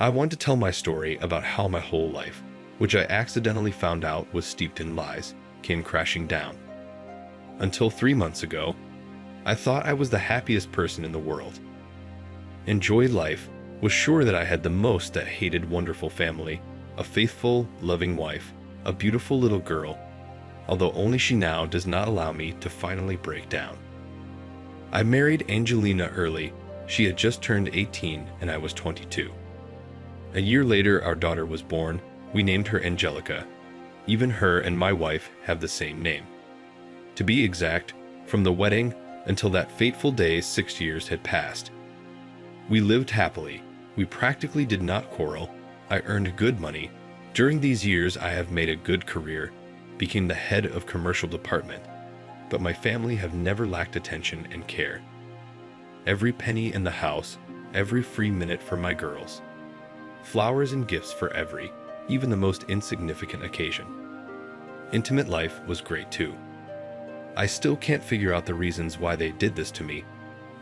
I want to tell my story about how my whole life, which I accidentally found out was steeped in lies, came crashing down. Until 3 months ago, I thought I was the happiest person in the world. Enjoyed life, was sure that I had the most that hated wonderful family, a faithful, loving wife, a beautiful little girl, although only she now does not allow me to finally break down. I married Angelina Early. She had just turned 18 and I was 22. A year later, our daughter was born. We named her Angelica. Even her and my wife have the same name. To be exact, from the wedding until that fateful day, 6 years had passed. We lived happily. We practically did not quarrel. I earned good money. During these years, I have made a good career, became the head of commercial department, but my family have never lacked attention and care. Every penny in the house, every free minute for my girls. Flowers and gifts for every, even the most insignificant occasion. Intimate life was great too. I still can't figure out the reasons why they did this to me.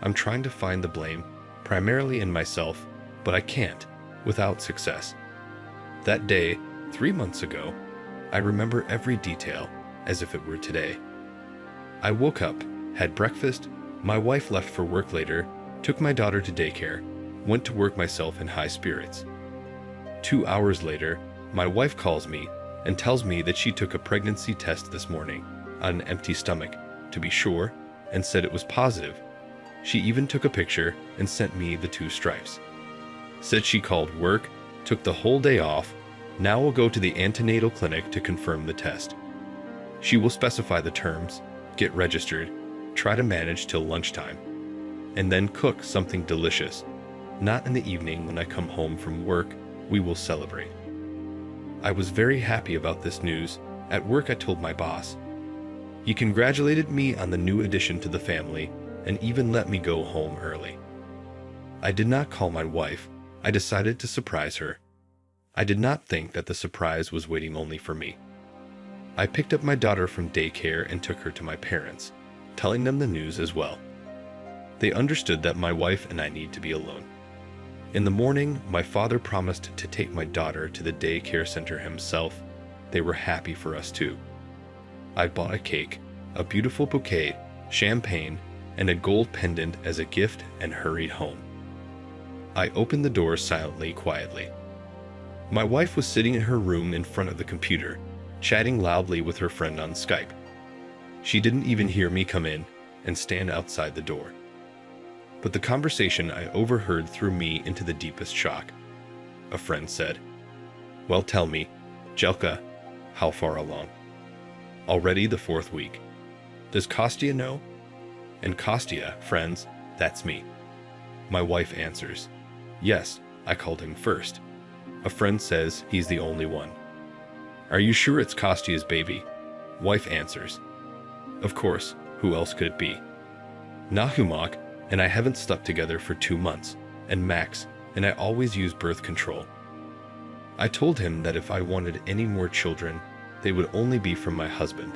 I'm trying to find the blame, primarily in myself, but I can't, without success. That day, 3 months ago, I remember every detail as if it were today. I woke up, had breakfast, my wife left for work later, took my daughter to daycare, went to work myself in high spirits. 2 hours later, my wife calls me and tells me that she took a pregnancy test this morning on an empty stomach, to be sure, and said it was positive. She even took a picture and sent me the 2 stripes. Said she called work, took the whole day off, now will go to the antenatal clinic to confirm the test. She will specify the terms, get registered, try to manage till lunchtime, and then cook something delicious. Not in the evening when I come home from work, we will celebrate. I was very happy about this news. At work I told my boss. He congratulated me on the new addition to the family and even let me go home early. I did not call my wife. I decided to surprise her. I did not think that the surprise was waiting only for me. I picked up my daughter from daycare and took her to my parents, telling them the news as well. They understood that my wife and I need to be alone. In the morning, my father promised to take my daughter to the daycare center himself. They were happy for us too. I bought a cake, a beautiful bouquet, champagne, and a gold pendant as a gift and hurried home. I opened the door silently, quietly. My wife was sitting in her room in front of the computer, chatting loudly with her friend on Skype. She didn't even hear me come in and stand outside the door. But the conversation I overheard threw me into the deepest shock. A friend said, "Well, tell me, Angelica, how far along?" Already the 4th week. Does Kostya know? And Kostya, friends, that's me. My wife answers, "Yes, I called him first." A friend says he's the only one. "Are you sure it's Kostya's baby?" Wife answers, "Of course, who else could it be? Nahumak and I haven't slept together for 2 months, and Max and I always use birth control." I told him that if I wanted any more children, they would only be from my husband.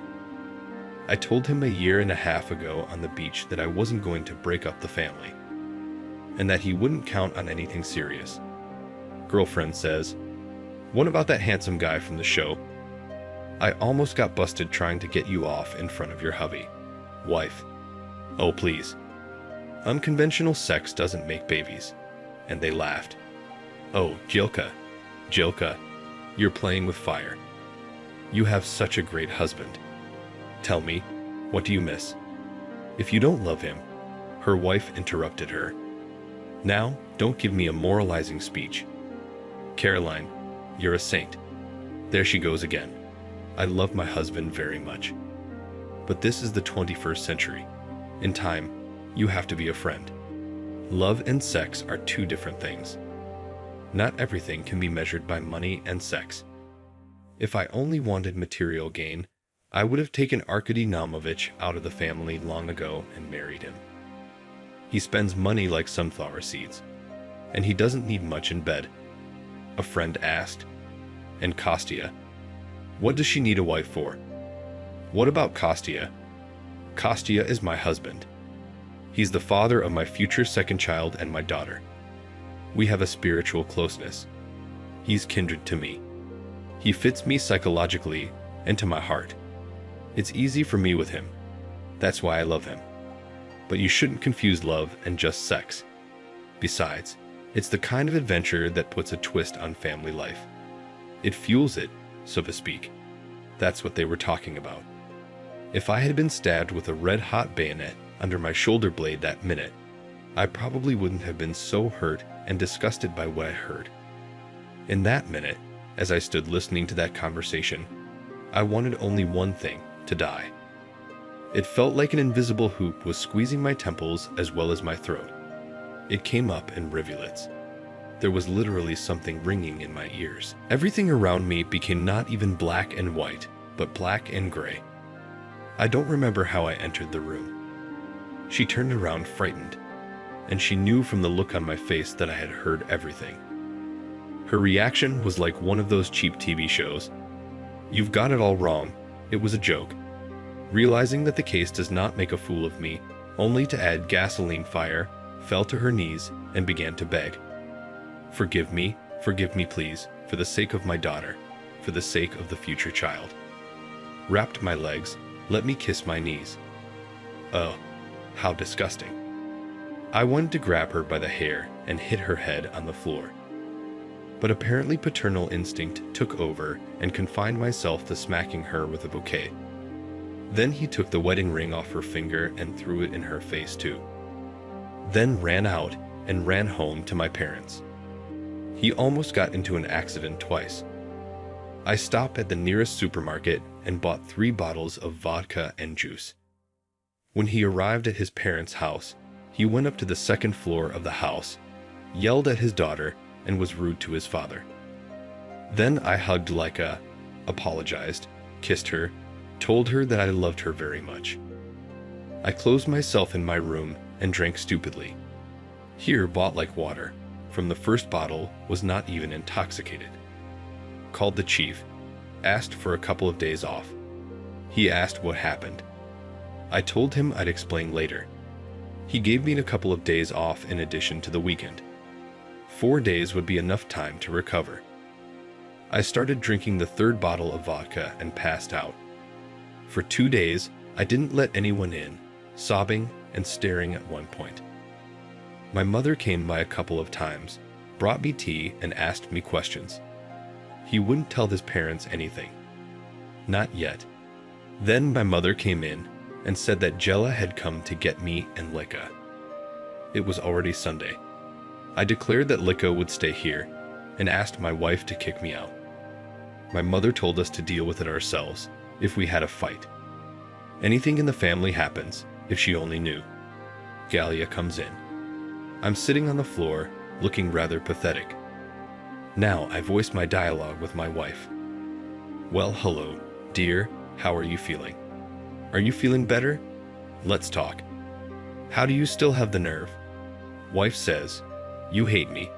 I told him a year and a half ago on the beach that I wasn't going to break up the family, and that he wouldn't count on anything serious. Girlfriend says, "What about that handsome guy from the show? I almost got busted trying to get you off in front of your hubby." Wife, "Oh please. Unconventional sex doesn't make babies." And they laughed. "Oh, Jilka, you're playing with fire. You have such a great husband. Tell me, what do you miss?" "If you don't love him," her wife interrupted her. "Now, don't give me a moralizing speech. Caroline, you're a saint." There she goes again. I love my husband very much. But this is the 21st century. In time, you have to be a friend. Love and sex are 2 different things. Not everything can be measured by money and sex. If I only wanted material gain, I would have taken Arkady Naumovich out of the family long ago and married him. He spends money like sunflower seeds, and he doesn't need much in bed. A friend asked. And Kostya? What does she need a wife for? What about Kostya? Kostya is my husband. He's the father of my future 2nd child and my daughter. We have a spiritual closeness. He's kindred to me. He fits me psychologically and to my heart. It's easy for me with him. That's why I love him. But you shouldn't confuse love and just sex. Besides, it's the kind of adventure that puts a twist on family life. It fuels it, so to speak. That's what they were talking about. If I had been stabbed with a red-hot bayonet under my shoulder blade that minute, I probably wouldn't have been so hurt and disgusted by what I heard. In that minute, as I stood listening to that conversation, I wanted only one thing: to die. It felt like an invisible hoop was squeezing my temples as well as my throat. It came up in rivulets. There was literally something ringing in my ears. Everything around me became not even black and white, but black and gray. I don't remember how I entered the room. She turned around frightened, and she knew from the look on my face that I had heard everything. Her reaction was like one of those cheap TV shows. "You've got it all wrong. It was a joke." Realizing that the case does not make a fool of me, only to add gasoline fire, fell to her knees and began to beg. Forgive me please, for the sake of my daughter, for the sake of the future child." Wrapped my legs, let me kiss my knees. Oh, how disgusting. I wanted to grab her by the hair and hit her head on the floor. But apparently paternal instinct took over and confined myself to smacking her with a bouquet. Then he took the wedding ring off her finger and threw it in her face too. Then ran out and ran home to my parents. He almost got into an accident twice. I stopped at the nearest supermarket and bought 3 bottles of vodka and juice. When he arrived at his parents' house, he went up to the 2nd floor of the house, yelled at his daughter, and was rude to his father. Then I hugged Leica, apologized, kissed her, told her that I loved her very much. I closed myself in my room and drank stupidly. Here bought like water. From the first bottle, was not even intoxicated. Called the chief, asked for a couple of days off. He asked what happened. I told him I'd explain later. He gave me a couple of days off in addition to the weekend. 4 days would be enough time to recover. I started drinking the 3rd bottle of vodka and passed out. For 2 days, I didn't let anyone in, sobbing and staring at one point. My mother came by a couple of times, brought me tea and asked me questions. He wouldn't tell his parents anything. Not yet. Then my mother came in and said that Jella had come to get me and Lika. It was already Sunday. I declared that Lika would stay here and asked my wife to kick me out. My mother told us to deal with it ourselves if we had a fight. Anything in the family happens, if she only knew. Galia comes in. I'm sitting on the floor, looking rather pathetic. Now I voice my dialogue with my wife. "Well, hello, dear, how are you feeling? Are you feeling better? Let's talk. How do you still have the nerve?" Wife says, "You hate me.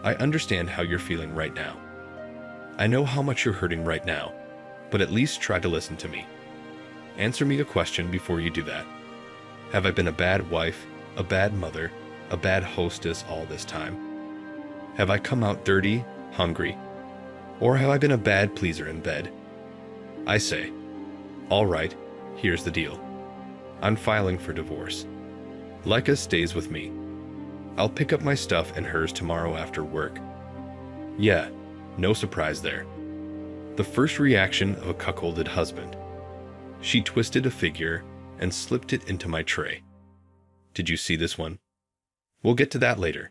I understand how you're feeling right now. I know how much you're hurting right now, but at least try to listen to me. Answer me a question before you do that. Have I been a bad wife, a bad mother, a bad hostess all this time? Have I come out dirty, hungry? Or have I been a bad pleaser in bed?" I say, "All right, here's the deal. I'm filing for divorce. Leica stays with me. I'll pick up my stuff and hers tomorrow after work." Yeah, no surprise there. The first reaction of a cuckolded husband. She twisted a figure and slipped it into my tray. Did you see this one? We'll get to that later.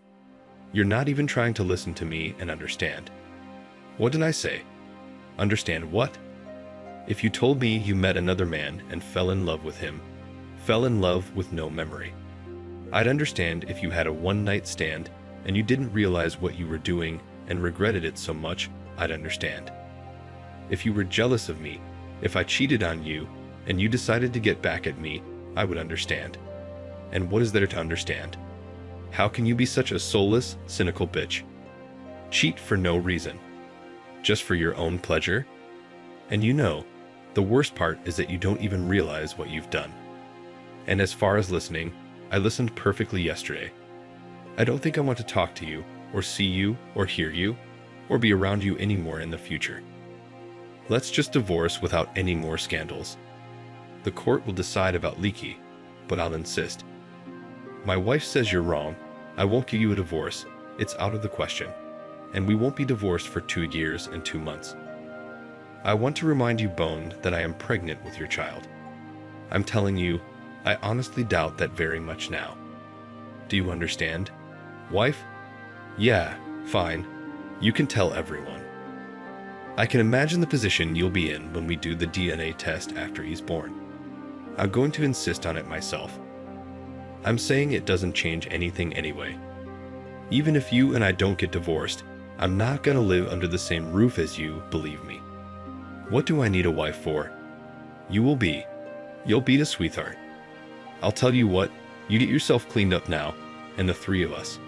You're not even trying to listen to me and understand. What did I say? Understand what? If you told me you met another man and fell in love with him, fell in love with no memory, I'd understand if you had a one-night stand and you didn't realize what you were doing and regretted it so much, I'd understand. If you were jealous of me, if I cheated on you and you decided to get back at me, I would understand. And what is there to understand? How can you be such a soulless, cynical bitch? Cheat for no reason. Just for your own pleasure? And you know, the worst part is that you don't even realize what you've done. And as far as listening, I listened perfectly yesterday. I don't think I want to talk to you, or see you, or hear you, or be around you anymore in the future. Let's just divorce without any more scandals. The court will decide about Leaky, but I'll insist. My wife says you're wrong. I won't give you a divorce. It's out of the question. And we won't be divorced for 2 years and 2 months. I want to remind you, Bone, that I am pregnant with your child. I'm telling you, I honestly doubt that very much now. Do you understand? Wife? Yeah, fine. You can tell everyone. I can imagine the position you'll be in when we do the DNA test after he's born. I'm going to insist on it myself. I'm saying it doesn't change anything anyway. Even if you and I don't get divorced, I'm not gonna live under the same roof as you, believe me. What do I need a wife for? You'll be the sweetheart. I'll tell you what, you get yourself cleaned up now, and the 3 of us.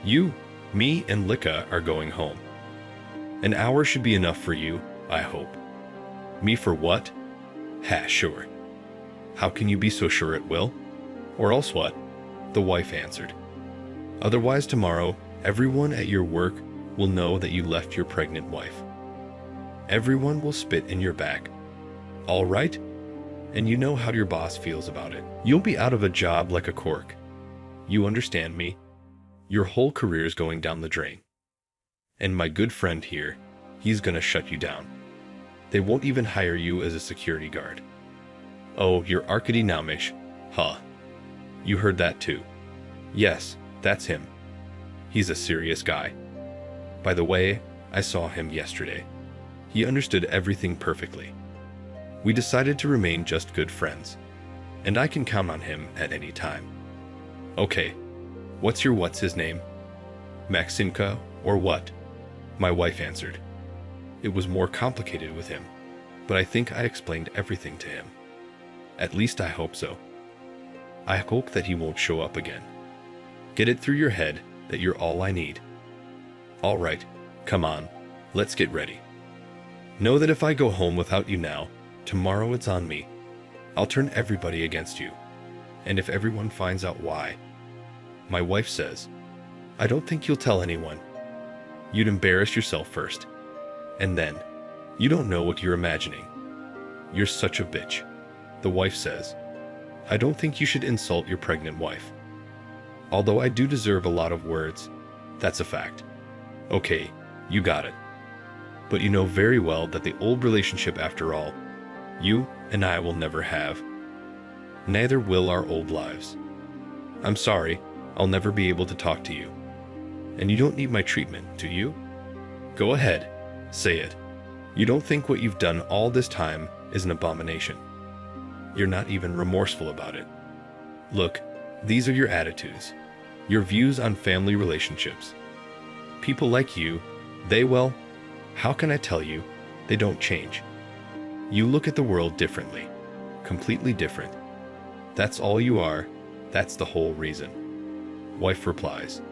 You, me, and Lika are going home. An hour should be enough for you, I hope. Me for what? Sure. How can you be so sure it will? Or else what? The wife answered. Otherwise tomorrow, everyone at your work will know that you left your pregnant wife. Everyone will spit in your back. All right? And you know how your boss feels about it. You'll be out of a job like a cork. You understand me? Your whole career's going down the drain. And my good friend here, he's gonna shut you down. They won't even hire you as a security guard. Oh, you're Arkady Naumish, huh? You heard that too. Yes, that's him. He's a serious guy. By the way, I saw him yesterday. He understood everything perfectly. We decided to remain just good friends, and I can count on him at any time. Okay, what's his name? Maximka or what? My wife answered. It was more complicated with him, but I think I explained everything to him. At least I hope so. I hope that he won't show up again. Get it through your head that you're all I need. All right, come on, let's get ready. Know that if I go home without you now, tomorrow it's on me. I'll turn everybody against you. And if everyone finds out why, my wife says, I don't think you'll tell anyone. You'd embarrass yourself first. And then, you don't know what you're imagining. You're such a bitch. The wife says, I don't think you should insult your pregnant wife. Although I do deserve a lot of words, that's a fact. Okay, you got it. But you know very well that the old relationship after all, you and I will never have. Neither will our old lives. I'm sorry, I'll never be able to talk to you. And you don't need my treatment, do you? Go ahead, say it. You don't think what you've done all this time is an abomination. You're not even remorseful about it. Look, these are your attitudes, your views on family relationships. People like you, well, how can I tell you, they don't change. You look at the world differently, completely different. That's all you are, that's the whole reason. Wife replies,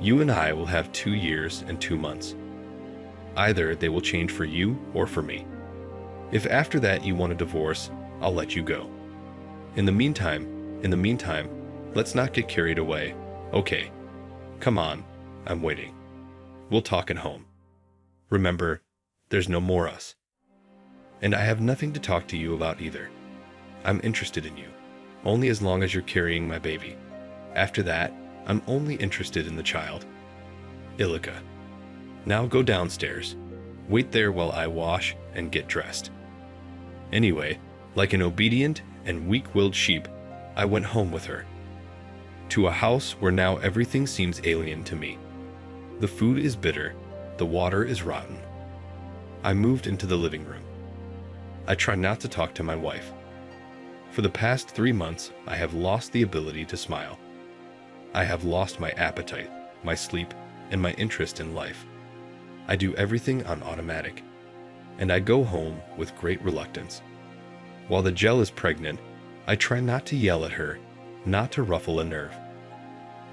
you and I will have 2 years and 2 months. Either they will change for you or for me. If after that you want a divorce, I'll let you go. In the meantime, let's not get carried away, okay? Come on, I'm waiting. We'll talk at home. Remember, there's no more us. And I have nothing to talk to you about either. I'm interested in you, only as long as you're carrying my baby. After that, I'm only interested in the child. Ilika. Now go downstairs. Wait there while I wash and get dressed. Anyway, like an obedient and weak-willed sheep, I went home with her. To a house where now everything seems alien to me. The food is bitter, the water is rotten. I moved into the living room. I try not to talk to my wife. For the past 3 months, I have lost the ability to smile. I have lost my appetite, my sleep, and my interest in life. I do everything on automatic, and I go home with great reluctance. While the gel is pregnant, I try not to yell at her, not to ruffle a nerve.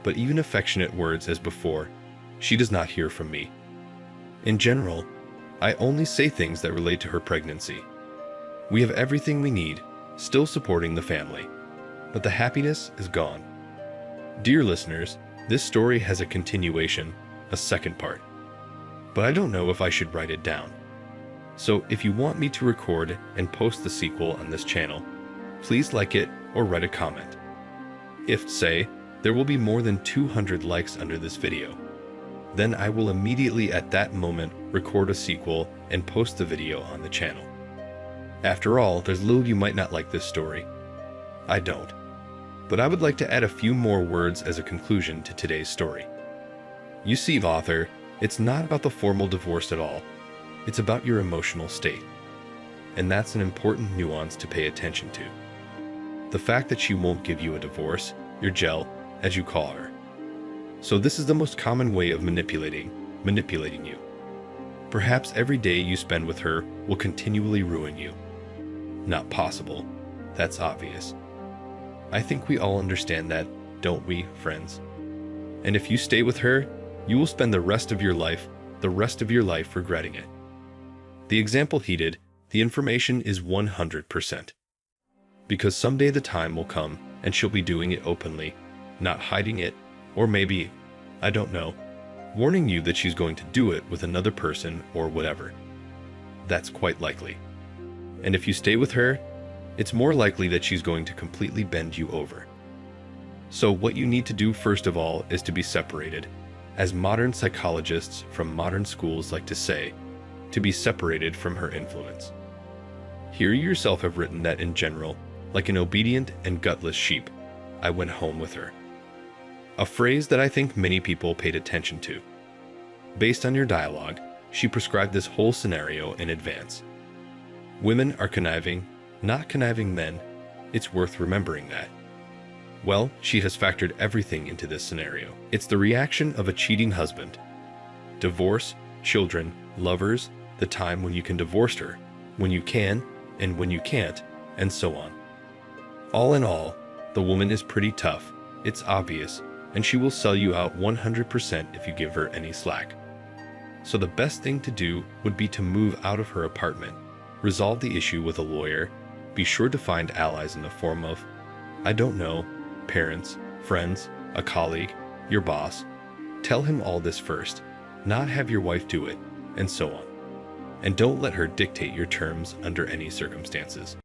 But even affectionate words as before, she does not hear from me. In general, I only say things that relate to her pregnancy. We have everything we need, still supporting the family, but the happiness is gone. Dear listeners, this story has a continuation, a second part. But I don't know if I should write it down. So if you want me to record and post the sequel on this channel, please like it or write a comment. If, say, there will be more than 200 likes under this video, then I will immediately at that moment record a sequel and post the video on the channel. After all, there's little you might not like this story. I don't. But I would like to add a few more words as a conclusion to today's story. You see, author, it's not about the formal divorce at all. It's about your emotional state. And that's an important nuance to pay attention to. The fact that she won't give you a divorce, your gel, as you call her. So this is the most common way of manipulating you. Perhaps every day you spend with her will continually ruin you. Not possible. That's obvious. I think we all understand that, don't we, friends? And if you stay with her, you will spend the rest of your life regretting it. The example heated, the information is 100%. Because someday the time will come and she'll be doing it openly, not hiding it, or maybe, I don't know, warning you that she's going to do it with another person or whatever. That's quite likely. And if you stay with her, it's more likely that she's going to completely bend you over. So what you need to do first of all is to be separated, as modern psychologists from modern schools like to say, to be separated from her influence. Here you yourself have written that in general, like an obedient and gutless sheep, I went home with her. A phrase that I think many people paid attention to. Based on your dialogue, she prescribed this whole scenario in advance. Women are conniving, not conniving men. It's worth remembering that. Well, she has factored everything into this scenario. It's the reaction of a cheating husband. Divorce, children, lovers, the time when you can divorce her, when you can, and when you can't, and so on. All in all, the woman is pretty tough, it's obvious, and she will sell you out 100% if you give her any slack. So the best thing to do would be to move out of her apartment, resolve the issue with a lawyer, be sure to find allies in the form of, I don't know, parents, friends, a colleague, your boss. Tell him all this first, not have your wife do it, and so on. And don't let her dictate your terms under any circumstances.